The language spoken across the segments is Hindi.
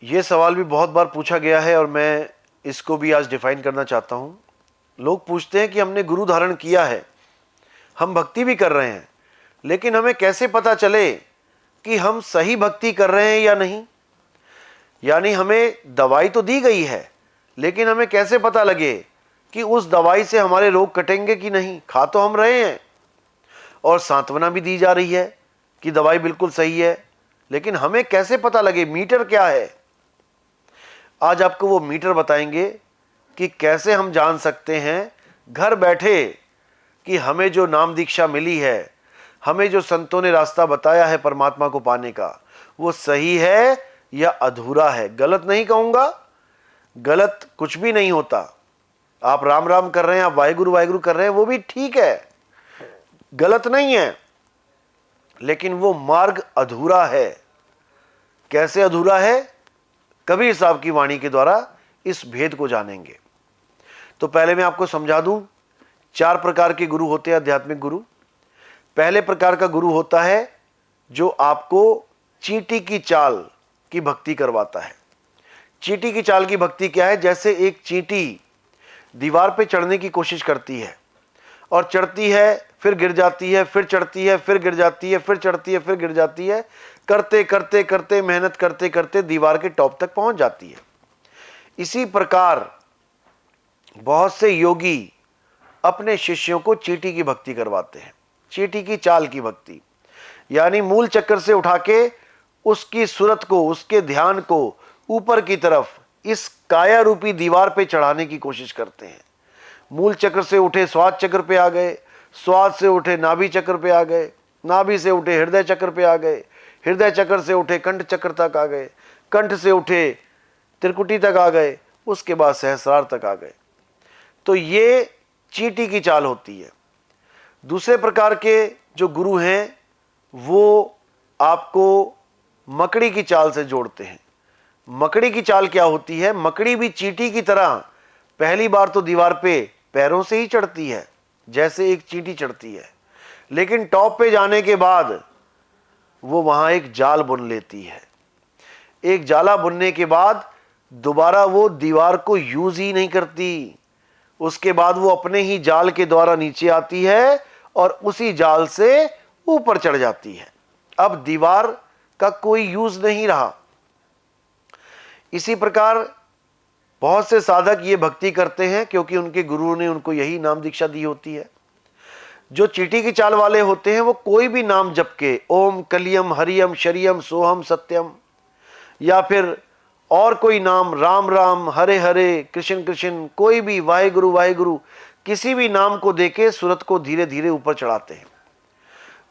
ये सवाल भी बहुत बार पूछा गया है और मैं इसको भी आज डिफाइन करना चाहता हूँ। लोग पूछते हैं कि हमने गुरु धारण किया है, हम भक्ति भी कर रहे हैं, लेकिन हमें कैसे पता चले कि हम सही भक्ति कर रहे हैं या नहीं। यानी हमें दवाई तो दी गई है, लेकिन हमें कैसे पता लगे कि उस दवाई से हमारे रोग कटेंगे कि नहीं। खा तो हम रहे हैं और सांत्वना भी दी जा रही है कि दवाई बिल्कुल सही है, लेकिन हमें कैसे पता लगे, मीटर क्या है। आज आपको वो मीटर बताएंगे कि कैसे हम जान सकते हैं घर बैठे कि हमें जो नाम दीक्षा मिली है, हमें जो संतों ने रास्ता बताया है परमात्मा को पाने का, वो सही है या अधूरा है। गलत नहीं कहूँगा, गलत कुछ भी नहीं होता। आप राम राम कर रहे हैं, आप वाहिगुरु वाहिगुरु कर रहे हैं, वो भी ठीक है, गलत नहीं है, लेकिन वो मार्ग अधूरा है। कैसे अधूरा है, कबीर साहब की वाणी के द्वारा इस भेद को जानेंगे। तो पहले मैं आपको समझा दूं, 4 प्रकार के गुरु होते हैं आध्यात्मिक गुरु। पहले प्रकार का गुरु होता है जो आपको चींटी की चाल की भक्ति करवाता है। चींटी की चाल की भक्ति क्या है? जैसे एक चींटी दीवार पे चढ़ने की कोशिश करती है और चढ़ती है, फिर गिर जाती है, फिर चढ़ती है, फिर गिर जाती है, फिर चढ़ती है, फिर गिर जाती है, करते करते करते मेहनत करते करते दीवार के टॉप तक पहुंच जाती है। इसी प्रकार बहुत से योगी अपने शिष्यों को चींटी की भक्ति करवाते हैं, चींटी की चाल की भक्ति। यानी मूल चक्र से उठा के उसकी सूरत को, उसके ध्यान को ऊपर की तरफ इस काया रूपी दीवार पे चढ़ाने की कोशिश करते हैं। मूल चक्र से उठे स्वाद चक्र पे आ गए, स्वाद से उठे नाभि चक्र पे आ गए, नाभि से उठे हृदय चक्र पे आ गए, हृदय चक्र से उठे कंठ चक्र तक आ गए, कंठ से उठे त्रिकुटी तक आ गए, उसके बाद सहस्रार तक आ गए। तो ये चींटी की चाल होती है। दूसरे प्रकार के जो गुरु हैं वो आपको मकड़ी की चाल से जोड़ते हैं। मकड़ी की चाल क्या होती है? मकड़ी भी चींटी की तरह पहली बार तो दीवार पे पैरों से ही चढ़ती है, जैसे एक चींटी चढ़ती है, लेकिन टॉप पे जाने के बाद वो वहां एक जाल बुन लेती है। एक जाला बुनने के बाद दोबारा वो दीवार को यूज ही नहीं करती। उसके बाद वो अपने ही जाल के द्वारा नीचे आती है और उसी जाल से ऊपर चढ़ जाती है। अब दीवार का कोई यूज नहीं रहा। इसी प्रकार बहुत से साधक ये भक्ति करते हैं क्योंकि उनके गुरुओं ने उनको यही नाम दीक्षा दी होती है। जो चींटी की चाल वाले होते हैं वो कोई भी नाम जप के, ओम कलियम हरियम शरियम सोहम सत्यम, या फिर और कोई नाम, राम राम हरे हरे कृष्ण कृष्ण, कोई भी वाहिगुरु वाहिगुरु, किसी भी नाम को देके सूरत को धीरे धीरे ऊपर चढ़ाते हैं।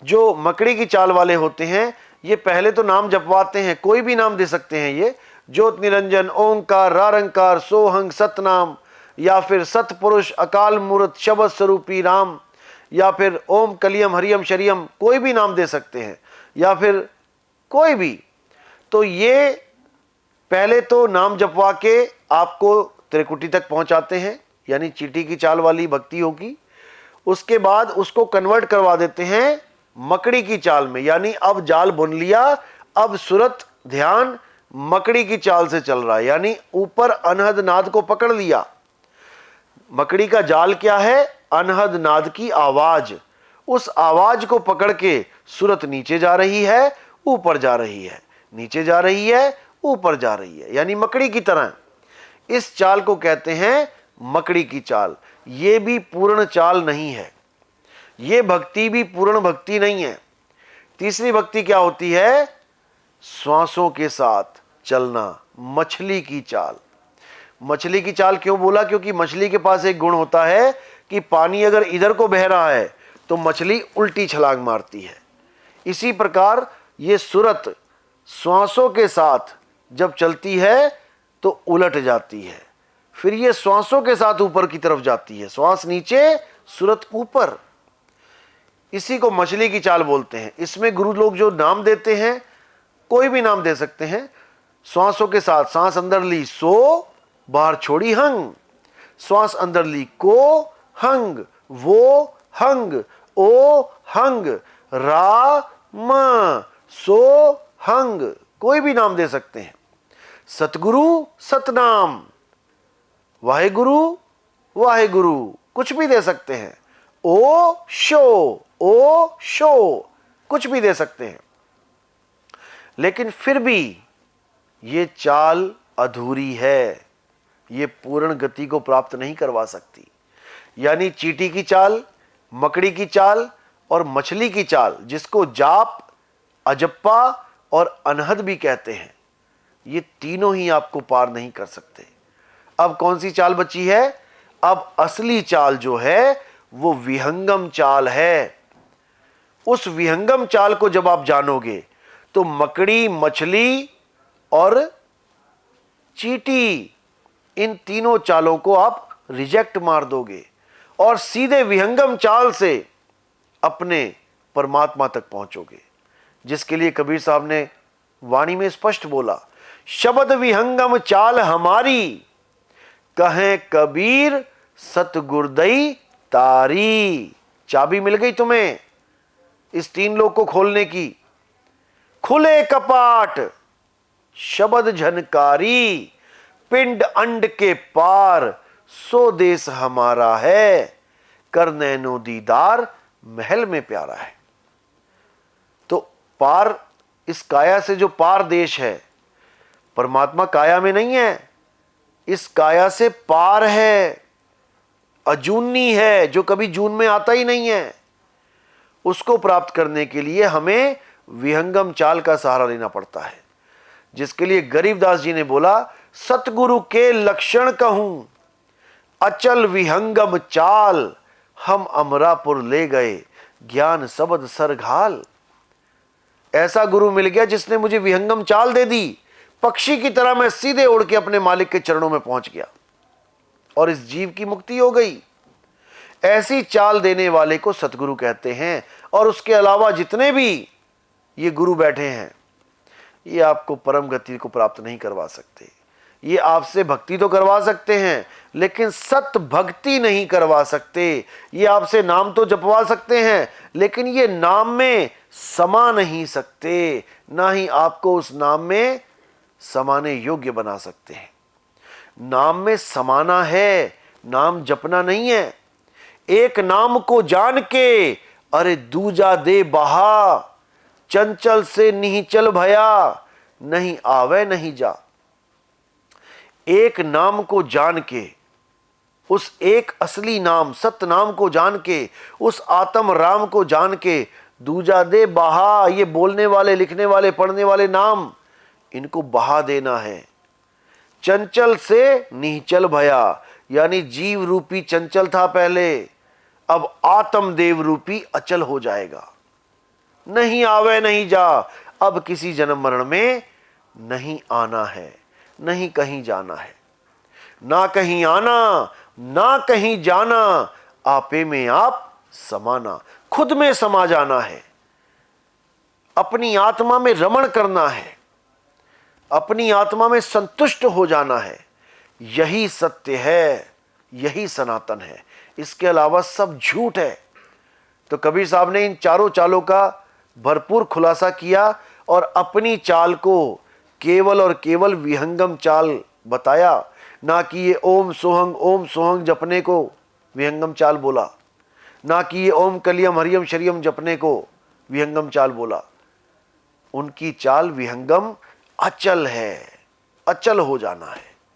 जो मकड़ी की चाल वाले होते हैं ये पहले तो नाम जपवाते हैं, कोई भी नाम दे सकते हैं, ये ज्योत निरंजन, ओंकार, रारंकार, सोहंग, सतनाम, या फिर सतपुरुष, अकाल मूर्त, शब्द स्वरूपी राम, या फिर ओम कलियम हरियम शरियम, कोई भी नाम दे सकते हैं, या फिर कोई भी। तो ये पहले तो नाम जपवा के आपको त्रिकुटी तक पहुंचाते हैं, यानी चींटी की चाल वाली भक्ति होगी। उसके बाद उसको कन्वर्ट करवा देते हैं मकड़ी की चाल में, यानी अब जाल बुन लिया, अब सूरत ध्यान मकड़ी की चाल से चल रहा है, यानी ऊपर अनहद नाद को पकड़ लिया। मकड़ी का जाल क्या है? अनहद नाद की आवाज। उस आवाज को पकड़ के सूरत नीचे जा रही है, ऊपर जा रही है, नीचे जा रही है, ऊपर जा रही है, यानी मकड़ी की तरह। इस चाल को कहते हैं मकड़ी की चाल। ये भी पूर्ण चाल नहीं है, ये भक्ति भी पूर्ण भक्ति नहीं है। तीसरी भक्ति क्या होती है? श्वासों के साथ चलना, मछली की चाल। मछली की चाल क्यों बोला? क्योंकि मछली के पास एक गुण होता है कि पानी अगर इधर को बह रहा है तो मछली उल्टी छलांग मारती है। इसी प्रकार ये सूरत श्वासों के साथ जब चलती है तो उलट जाती है, फिर ये श्वासों के साथ ऊपर की तरफ जाती है, श्वास नीचे सूरत ऊपर। इसी को मछली की चाल बोलते हैं। इसमें गुरु लोग जो नाम देते हैं, कोई भी नाम दे सकते हैं। श्वासों के साथ सांस अंदर ली सो, बाहर छोड़ी हंग, श्वास अंदर ली को हंग, वो हंग, ओ हंग, रा म, सो हंग, कोई भी नाम दे सकते हैं। सतगुरु सतनाम, वाहेगुरु वाहेगुरु, कुछ भी दे सकते हैं। ओ शो कुछ भी दे सकते हैं, लेकिन फिर भी ये चाल अधूरी है, ये पूर्ण गति को प्राप्त नहीं करवा सकती। यानी चींटी की चाल, मकड़ी की चाल और मछली की चाल, जिसको जाप, अजप्पा और अनहद भी कहते हैं, ये तीनों ही आपको पार नहीं कर सकते। अब कौन सी चाल बची है? अब असली चाल जो है वो विहंगम चाल है। उस विहंगम चाल को जब आप जानोगे तो मकड़ी, मछली और चींटी, इन तीनों चालों को आप रिजेक्ट मार दोगे और सीधे विहंगम चाल से अपने परमात्मा तक पहुंचोगे, जिसके लिए कबीर साहब ने वाणी में स्पष्ट बोला, शब्द विहंगम चाल हमारी, कहे कबीर सतगुरदई तारी। चाबी मिल गई तुम्हें इस तीन लोक को खोलने की। खुले कपाट शब्द झनकारी, पिंड अंड के पार सो देश हमारा है, कर नैनो दीदार महल में प्यारा है। तो पार, इस काया से जो पार देश है, परमात्मा काया में नहीं है, इस काया से पार है, अजूनी है, जो कभी जून में आता ही नहीं है। उसको प्राप्त करने के लिए हमें विहंगम चाल का सहारा लेना पड़ता है, जिसके लिए गरीबदास जी ने बोला, सतगुरु के लक्षण कहूं अचल विहंगम चाल, हम अमरापुर ले गए ज्ञान शब्द सरघाल। ऐसा गुरु मिल गया जिसने मुझे विहंगम चाल दे दी, पक्षी की तरह मैं सीधे उड़ के अपने मालिक के चरणों में पहुंच गया और इस जीव की मुक्ति हो गई। ऐसी चाल देने वाले को सतगुरु कहते हैं। और उसके अलावा जितने भी ये गुरु बैठे हैं, ये आपको परम गति को प्राप्त नहीं करवा सकते। ये आपसे भक्ति तो करवा सकते हैं, लेकिन सत भक्ति नहीं करवा सकते। ये आपसे नाम तो जपवा सकते हैं, लेकिन ये नाम में समा नहीं सकते, ना ही आपको उस नाम में समाने योग्य बना सकते हैं। नाम में समाना है, नाम जपना नहीं है। एक नाम को जान के अरे दूजा दे बहा, चंचल से निहिचल भया, नहीं आवे नहीं जा। एक नाम को जान के, उस एक असली नाम सत्य नाम को जान के, उस आत्म राम को जान के, दूजा दे बहा, ये बोलने वाले, लिखने वाले, पढ़ने वाले नाम, इनको बहा देना है। चंचल से निश्चल भया, यानी जीव रूपी चंचल था पहले, अब आत्मदेव रूपी अचल हो जाएगा। नहीं आवे नहीं जा, अब किसी जन्म मरण में नहीं आना है, नहीं कहीं जाना है। ना कहीं आना, ना कहीं जाना, आपे में आप समाना, खुद में समा जाना है, अपनी आत्मा में रमण करना है, अपनी आत्मा में संतुष्ट हो जाना है। यही सत्य है, यही सनातन है, इसके अलावा सब झूठ है। तो कबीर साहब ने इन चारों चालों का भरपूर खुलासा किया और अपनी चाल को केवल और केवल विहंगम चाल बताया, ना कि ये ओम सोहंग जपने को विहंगम चाल बोला, ना कि ये ओम कलियम हरियम शरियम जपने को विहंगम चाल बोला। उनकी चाल विहंगम अचल है, अचल हो जाना है।